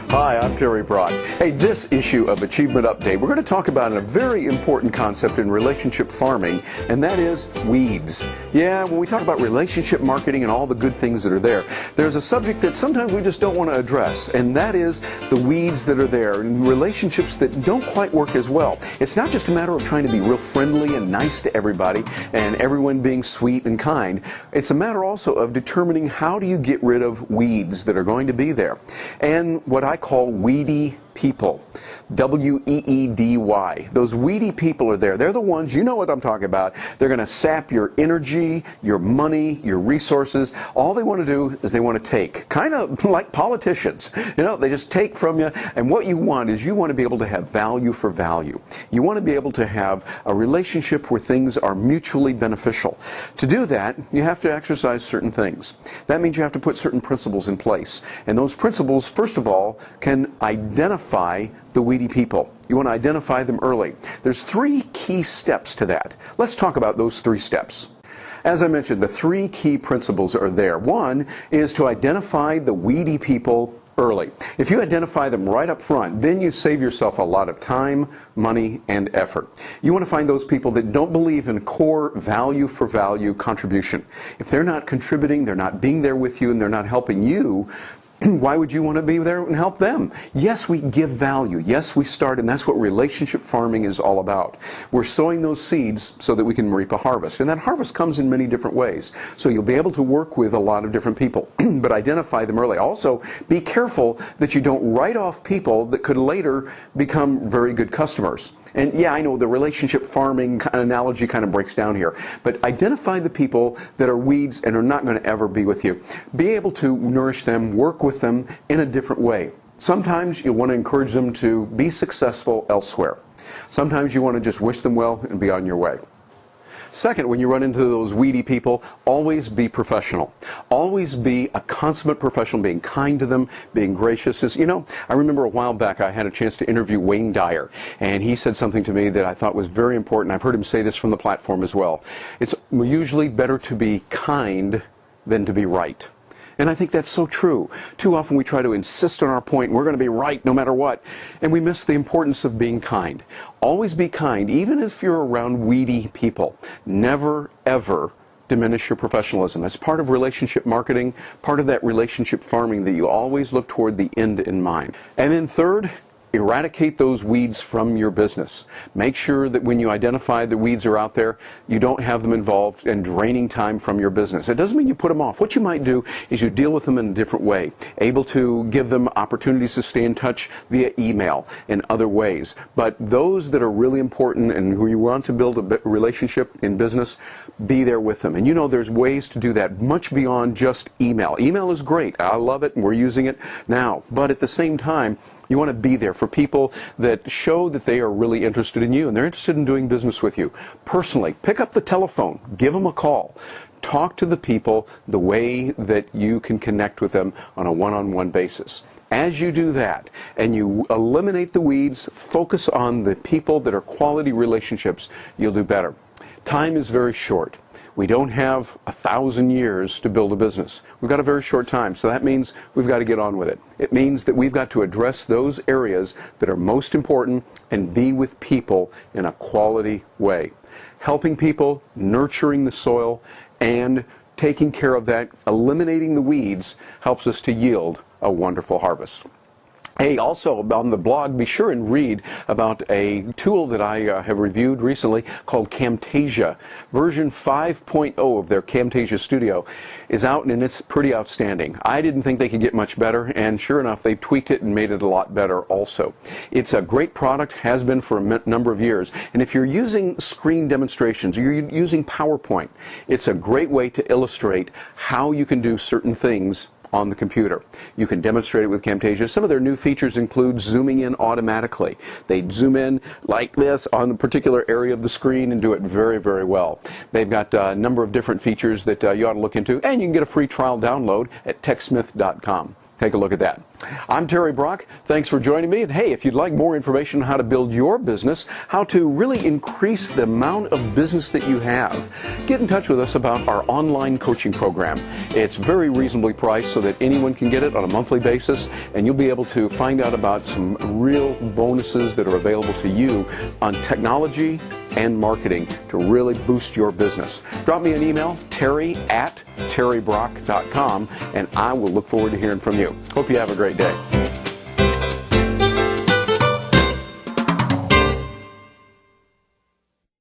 Hi, I'm Terry Brock. Hey, this issue of Achievement Update, we're going to talk about a very important concept in relationship farming, and that is weeds. Yeah, when we talk about relationship marketing and all the good things that are there, there's a subject that sometimes we just don't want to address, and that is the weeds that are there and relationships that don't quite work as well. It's not just a matter of trying to be real friendly and nice to everybody and everyone being sweet and kind. It's a matter also of determining how do you get rid of weeds that are going to be there. And what I call weedy people. W-E-E-D-Y. Those weedy people are there. They're the ones, you know what I'm talking about. They're going to sap your energy, your money, your resources. All they want to do is they want to take. Kind of like politicians. You know, they just take from you. And what you want is you want to be able to have value for value. You want to be able to have a relationship where things are mutually beneficial. To do that, you have to exercise certain things. That means you have to put certain principles in place. And those principles, first of all, can identify the weedy people. You want to identify them early. There's 3 key steps to that. Let's talk about those 3 steps. As I mentioned, the 3 key principles are there. One is to identify the weedy people early. If you identify them right up front, then you save yourself a lot of time, money, and effort. You want to find those people that don't believe in core value for value contribution. If they're not contributing, they're not being there with you, and they're not helping you, why would you want to be there and help them? Yes, we give value. Yes, we start, and that's what relationship farming is all about. We're sowing those seeds so that we can reap a harvest. And that harvest comes in many different ways. So you'll be able to work with a lot of different people, but identify them early. Also, be careful that you don't write off people that could later become very good customers. And yeah, I know the relationship farming analogy kind of breaks down here, but identify the people that are weeds and are not going to ever be with you. Be able to nourish them, work with them in a different way. Sometimes you want to encourage them to be successful elsewhere. Sometimes you want to just wish them well and be on your way. Second, when you run into those weedy people, always be professional. Always be a consummate professional, being kind to them, being gracious. You know, I remember a while back I had a chance to interview Wayne Dyer, and he said something to me that I thought was very important. I've heard him say this from the platform as well. It's usually better to be kind than to be right. And I think that's so true. Too often we try to insist on our point, and we're going to be right no matter what. And we miss the importance of being kind. Always be kind, even if you're around weedy people. Never, ever diminish your professionalism. That's part of relationship marketing, part of that relationship farming, that you always look toward the end in mind. And then third, eradicate those weeds from your business. Make sure that when you identify the weeds are out there, you don't have them involved in draining time from your business. It doesn't mean you put them off. What you might do is you deal with them in a different way, able to give them opportunities to stay in touch via email and other ways. But those that are really important and who you want to build a relationship in business, be there with them. And you know there's ways to do that much beyond just email. Email is great. I love it and we're using it now. But at the same time, you want to be there for people that show that they are really interested in you and they're interested in doing business with you. Personally, pick up the telephone, give them a call. Talk to the people the way that you can connect with them on a one-on-one basis. As you do that and you eliminate the weeds, focus on the people that are quality relationships, you'll do better. Time is very short. We don't have 1,000 years to build a business. We've got a very short time, so that means we've got to get on with it. It means that we've got to address those areas that are most important and be with people in a quality way. Helping people, nurturing the soil, and taking care of that, eliminating the weeds, helps us to yield a wonderful harvest. Hey, also on the blog, be sure and read about a tool that I have reviewed recently called Camtasia. Version 5.0 of their Camtasia Studio is out, and it's pretty outstanding. I didn't think they could get much better, and sure enough, they've tweaked it and made it a lot better also. It's a great product, has been for a number of years, and if you're using screen demonstrations, or you're using PowerPoint, it's a great way to illustrate how you can do certain things on the computer. You can demonstrate it with Camtasia. Some of their new features include zooming in automatically. They zoom in like this on a particular area of the screen and do it very, very well. They've got a number of different features that you ought to look into, and you can get a free trial download at techsmith.com. Take a look at that. I'm Terry Brock. Thanks for joining me. And hey, if you'd like more information on how to build your business, how to really increase the amount of business that you have, get in touch with us about our online coaching program. It's very reasonably priced so that anyone can get it on a monthly basis, and you'll be able to find out about some real bonuses that are available to you on technology and marketing to really boost your business. Drop me an email, terry@terrybrock.com, and I will look forward to hearing from you. Hope you have a great day.